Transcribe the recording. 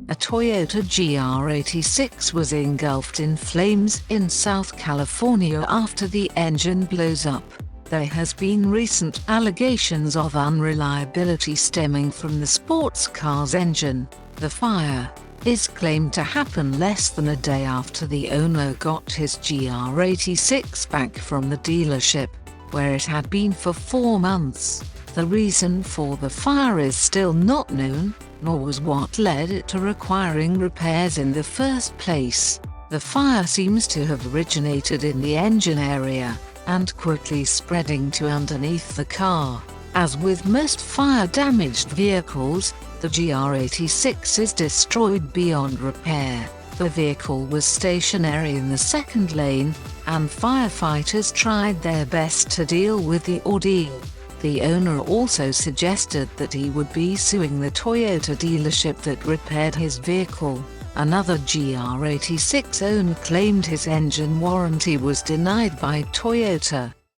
A Toyota GR86 was engulfed in flames in South California after the engine blows up. There has been recent allegations of unreliability stemming from the sports car's engine. The fire is claimed to happen less than a day after the owner got his GR86 back from the dealership, where it had been for 4 months. The reason for the fire is still not known, nor was what led it to requiring repairs in the first place. The fire seems to have originated in the engine area, and quickly spreading to underneath the car. As with most fire-damaged vehicles, the GR86 is destroyed beyond repair. The vehicle was stationary in the second lane, and firefighters tried their best to deal with the ordeal. The owner also suggested that he would be suing the Toyota dealership that repaired his vehicle. Another GR86 owner claimed his engine warranty was denied by Toyota.